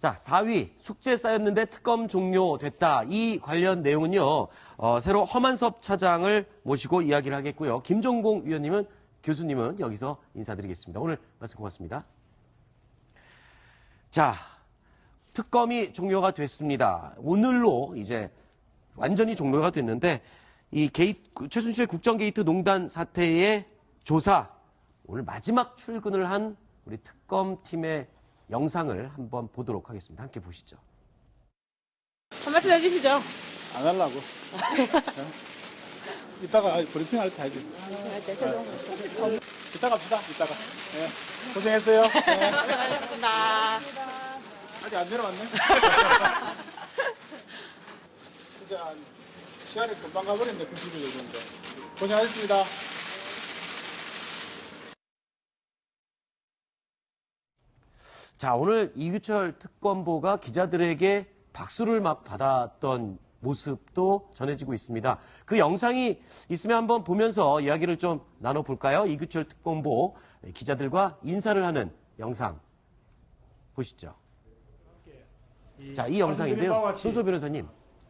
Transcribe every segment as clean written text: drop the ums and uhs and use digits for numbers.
자, 4위 숙제 쌓였는데 특검 종료됐다. 이 관련 내용은요. 새로 허만섭 차장을 모시고 이야기를 하겠고요. 김종공 교수님은 여기서 인사드리겠습니다. 오늘 말씀 고맙습니다. 자, 특검이 종료가 됐습니다. 오늘로 이제 완전히 종료가 됐는데 이 최순실 국정게이트 농단 사태의 조사 오늘 마지막 출근을 한 우리 특검팀의 영상을 한번 보도록 하겠습니다. 함께 보시죠. 한 말씀 해주시죠. 안 하려고. 이따가 브리핑 할 때 해야지. 이따 갑시다. 이따가. 네. 고생했어요. 네. 고생하셨습니다. 아직 안 내려왔네. 진짜 시간이 금방 가버렸네. 90일 얘기인데. 고생하셨습니다. 자, 오늘 이규철 특검보가 기자들에게 박수를 막 받았던 모습도 전해지고 있습니다. 그 영상이 있으면 한번 보면서 이야기를 좀 나눠볼까요? 이규철 특검보 기자들과 인사를 하는 영상 보시죠. 자, 이 영상인데요. 손소 변호사님.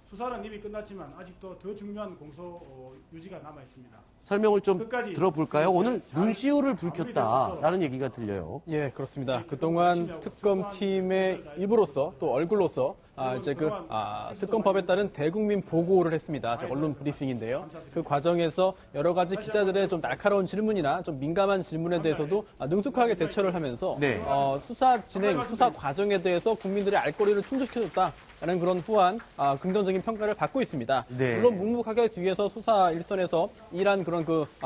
수사는 이미 끝났지만 아직도 더 중요한 공소 유지가 남아 있습니다. 설명을 좀 들어볼까요? 오늘 눈시울을 붉혔다라는 얘기가 들려요. 예, 그렇습니다. 그동안 특검팀의 입으로서 또 얼굴로서 특검법에 따른 대국민 보고를 했습니다. 언론 브리핑인데요. 그 과정에서 여러 가지 기자들의 좀 날카로운 질문이나 좀 민감한 질문에 대해서도 능숙하게 대처를 하면서 네. 수사 과정에 대해서 국민들의 알 권리를 충족시켜줬다라는 그런 후한 긍정적인 평가를 받고 있습니다. 네. 물론 묵묵하게 뒤에서 수사 일선에서 일한 그런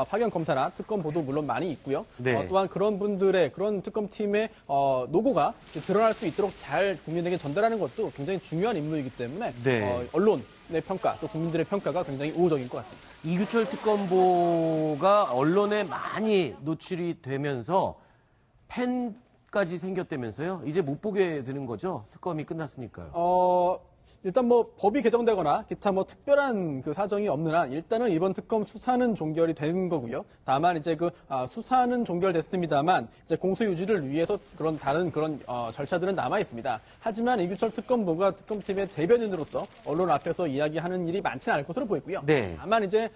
파견 검사나 특검보도 물론 많이 있고요. 네. 또한 그런 분들의 그런 특검팀의 노고가 드러날 수 있도록 잘 국민에게 전달하는 것도 굉장히 중요한 임무이기 때문에 네. 언론의 평가 또 국민들의 평가가 굉장히 우호적인 것 같습니다. 이규철 특검보가 언론에 많이 노출이 되면서 팬까지 생겼다면서요? 이제 못 보게 되는 거죠? 특검이 끝났으니까요. 일단 법이 개정되거나 기타 특별한 사정이 없는 한 일단은 이번 특검 수사는 종결이 된 거고요. 다만 이제 수사는 종결됐습니다만 이제 공소 유지를 위해서 다른 절차들은 남아 있습니다. 하지만 이규철 특검보가 특검팀의 대변인으로서 언론 앞에서 이야기하는 일이 많지는 않을 것으로 보이고요. 네. 다만 이제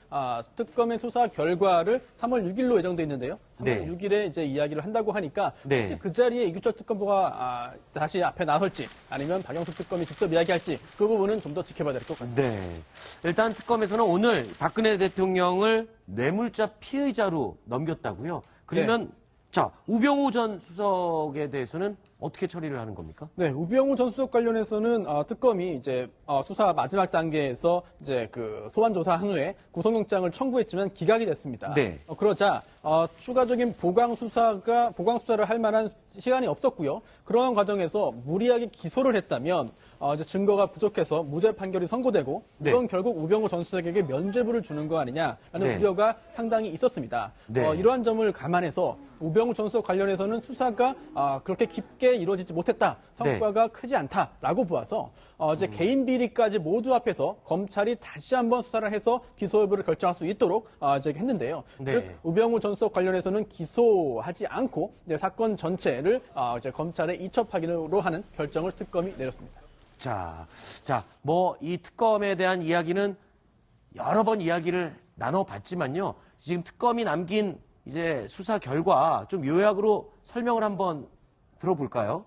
특검의 수사 결과를 3월 6일로 예정돼 있는데요. 3월 네. 6일에 이제 이야기를 한다고 하니까 네. 혹시 그 자리에 이규철 특검보가 다시 앞에 나설지 아니면 박영수 특검이 직접 이야기할지 그 부분은 좀 더 지켜봐야 될 것 같습니다. 네. 일단 특검에서는 오늘 박근혜 대통령을 뇌물자 피의자로 넘겼다고요. 그러면 자, 우병우 전 수석에 대해서는 어떻게 처리를 하는 겁니까? 네, 우병우 전 수석 관련해서는 특검이 이제 수사 마지막 단계에서 이제 소환 조사한 후에 구속영장을 청구했지만 기각이 됐습니다. 네. 그러자 추가적인 보강 수사를 할 만한 시간이 없었고요. 그러한 과정에서 무리하게 기소를 했다면 이제 증거가 부족해서 무죄 판결이 선고되고 네. 이건 결국 우병우 전 수석에게 면죄부를 주는 거 아니냐라는 네. 우려가 상당히 있었습니다. 네. 이러한 점을 감안해서 우병우 전 수석 관련해서는 수사가 그렇게 깊게 이루어지지 못했다, 성과가 크지 않다라고 보아서 이제 개인 비리까지 모두 합해서 검찰이 다시 한번 수사를 해서 기소 여부를 결정할 수 있도록 이제 했는데요. 네. 즉 우병우 전 수석 관련해서는 기소하지 않고 이제 사건 전체를 이제 검찰에 이첩하기로 하는 결정을 특검이 내렸습니다. 자, 이 특검에 대한 이야기는 여러 번 이야기를 나눠봤지만요. 지금 특검이 남긴 이제 수사 결과 좀 요약으로 설명을 한번 들어볼까요?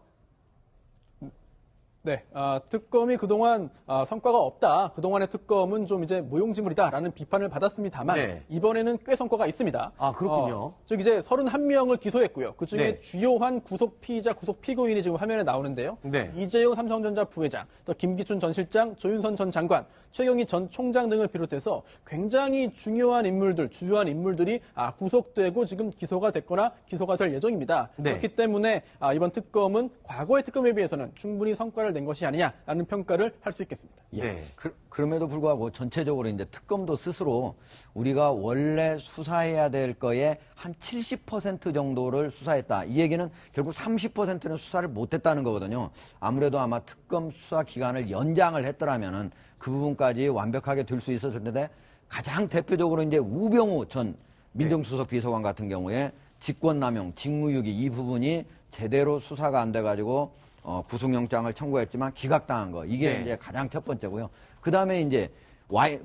네, 특검이 그동안 성과가 없다. 그동안의 특검은 좀 이제 무용지물이다라는 비판을 받았습니다만 네. 이번에는 꽤 성과가 있습니다. 아, 그렇군요. 즉 이제 31명을 기소했고요. 그중에 네. 주요한 구속 피의자, 구속 피고인이 지금 화면에 나오는데요. 네. 이재용 삼성전자 부회장, 또 김기춘 전 실장, 조윤선 전 장관, 최경희 전 총장 등을 비롯해서 굉장히 중요한 인물들, 주요한 인물들이 구속되고 지금 기소가 됐거나 기소가 될 예정입니다. 네. 그렇기 때문에 이번 특검은 과거의 특검에 비해서는 충분히 성과를 낸 것이 아니냐라는 평가를 할 수 있겠습니다. 네. 그럼에도 불구하고 전체적으로 이제 특검도 스스로 우리가 원래 수사해야 될 거에 한 70% 정도를 수사했다. 이 얘기는 결국 30%는 수사를 못했다는 거거든요. 아무래도 아마 특검 수사 기간을 연장을 했더라면은 그 부분까지 완벽하게 될 수 있었을 텐데 가장 대표적으로 이제 우병우 전 민정수석 비서관 같은 경우에 직권남용, 직무유기 이 부분이 제대로 수사가 안 돼가지고 구속영장을 청구했지만 기각당한 거. 이게 네. 이제 가장 첫 번째고요. 그 다음에 이제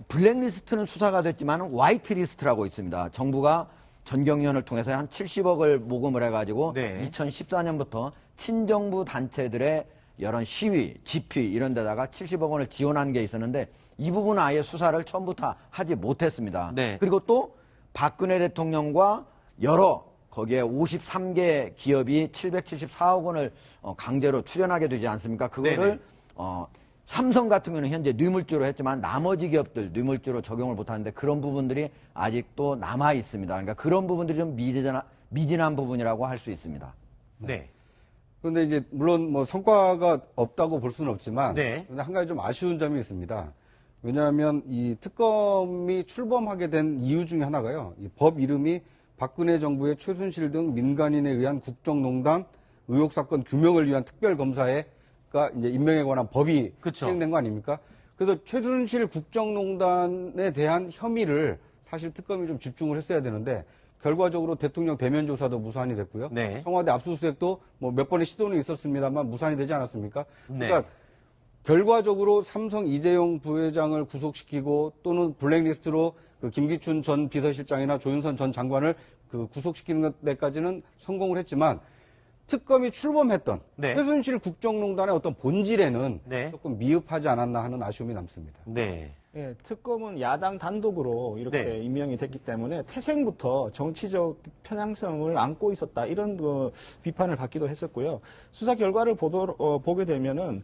블랙리스트는 수사가 됐지만 화이트리스트라고 있습니다. 정부가 전경련을 통해서 한 70억을 모금을 해가지고 네. 2014년부터 친정부 단체들의 이런 시위, 집회 이런 데다가 70억 원을 지원한 게 있었는데 이 부분은 아예 수사를 처음부터 하지 못했습니다. 네. 그리고 또 박근혜 대통령과 여러 거기에 53개 기업이 774억 원을 강제로 출연하게 되지 않습니까? 그거를 삼성 같은 경우는 현재 뇌물죄로 했지만 나머지 기업들 뇌물죄로 적용을 못하는데 그런 부분들이 아직도 남아 있습니다. 그러니까 그런 부분들이 좀 미진한 부분이라고 할 수 있습니다. 네. 그런데 이제 물론 뭐 성과가 없다고 볼 수는 없지만 네. 그런데 한 가지 좀 아쉬운 점이 있습니다. 왜냐하면 이 특검이 출범하게 된 이유 중에 하나가요. 이 법 이름이 박근혜 정부의 최순실 등 민간인에 의한 국정농단 의혹 사건 규명을 위한 특별검사가 이제 임명에 관한 법이 그쵸. 시행된 거 아닙니까? 그래서 최순실 국정농단에 대한 혐의를 사실 특검이 좀 집중을 했어야 되는데 결과적으로 대통령 대면 조사도 무산이 됐고요. 네. 청와대 압수수색도 뭐 몇 번의 시도는 있었습니다만 무산이 되지 않았습니까? 네. 그러니까 결과적으로 삼성 이재용 부회장을 구속시키고 또는 블랙리스트로 그 김기춘 전 비서실장이나 조윤선 전 장관을 그 구속시키는 데까지는 성공을 했지만 특검이 출범했던 네. 최순실 국정농단의 어떤 본질에는 네. 조금 미흡하지 않았나 하는 아쉬움이 남습니다. 네. 예, 특검은 야당 단독으로 이렇게 네. 임명이 됐기 때문에 태생부터 정치적 편향성을 안고 있었다 이런 그 비판을 받기도 했었고요. 수사 결과를 보게 되면은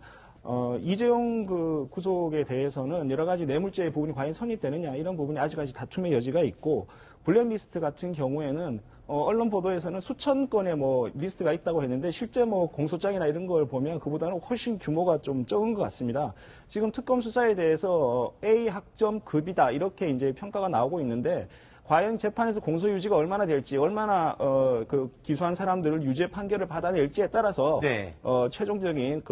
이재용 그 구속에 대해서는 여러 가지 뇌물죄의 부분이 과연 성립되느냐 이런 부분이 아직까지 다툼의 여지가 있고 블랙리스트 같은 경우에는 언론 보도에서는 수천 건의 뭐 리스트가 있다고 했는데 실제 뭐 공소장이나 이런 걸 보면 그보다는 훨씬 규모가 좀 적은 것 같습니다. 지금 특검 수사에 대해서 A 학점 급이다 이렇게 이제 평가가 나오고 있는데 과연 재판에서 공소 유지가 얼마나 될지, 얼마나 그 기소한 사람들을 유죄 판결을 받아낼지에 따라서 네. 최종적인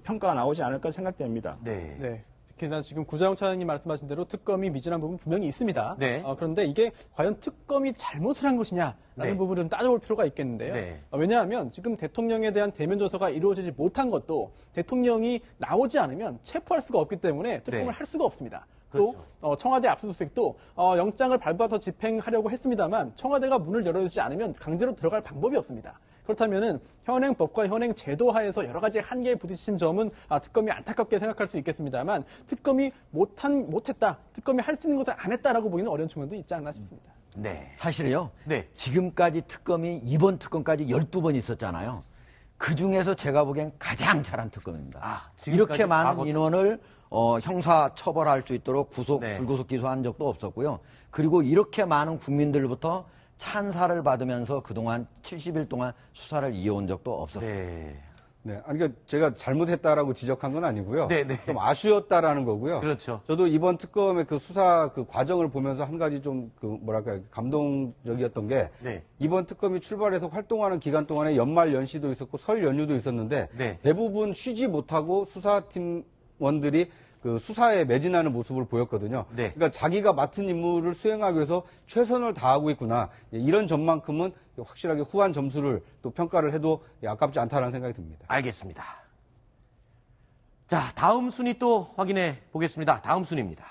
평가가 나오지 않을까 생각됩니다. 네. 네. 특히나 지금 구자영 차장님 말씀하신 대로 특검이 미진한 부분 분명히 있습니다. 네. 그런데 이게 과연 특검이 잘못을 한 것이냐라는 네. 부분을 좀 따져볼 필요가 있겠는데요. 네. 왜냐하면 지금 대통령에 대한 대면 조사가 이루어지지 못한 것도 대통령이 나오지 않으면 체포할 수가 없기 때문에 특검을 네. 할 수가 없습니다. 그렇죠. 또 청와대 압수수색도 영장을 밟아서 집행하려고 했습니다만 청와대가 문을 열어주지 않으면 강제로 들어갈 방법이 없습니다. 그렇다면은 현행법과 현행 제도 하에서 여러 가지 한계에 부딪힌 점은 특검이 안타깝게 생각할 수 있겠습니다만 특검이 못했다, 특검이 할 수 있는 것을 안 했다라고 보기는 어려운 측면도 있지 않나 싶습니다. 네. 사실요. 네. 지금까지 특검이 이번 특검까지 12번 있었잖아요. 그 중에서 제가 보기엔 가장 잘한 특검입니다. 지금까지 이렇게 많은 과거 인원을 형사 처벌할 수 있도록 네. 불구속 기소한 적도 없었고요. 그리고 이렇게 많은 국민들로부터 찬사를 받으면서 그동안 70일 동안 수사를 이어온 적도 없었어요. 네. 네, 아니, 그러니까 제가 잘못했다라고 지적한 건 아니고요. 네, 네. 좀 아쉬웠다라는 거고요. 그렇죠. 저도 이번 특검의 그 수사 그 과정을 보면서 한 가지 좀 감동적이었던 게 네. 이번 특검이 출발해서 활동하는 기간 동안에 연말 연시도 있었고 설 연휴도 있었는데 네. 대부분 쉬지 못하고 수사팀원들이 그 수사에 매진하는 모습을 보였거든요. 네. 그러니까 자기가 맡은 임무를 수행하기 위해서 최선을 다하고 있구나. 이런 점만큼은 확실하게 후한 점수를 또 평가를 해도 아깝지 않다라는 생각이 듭니다. 알겠습니다. 자, 다음 순위 또 확인해 보겠습니다. 다음 순위입니다.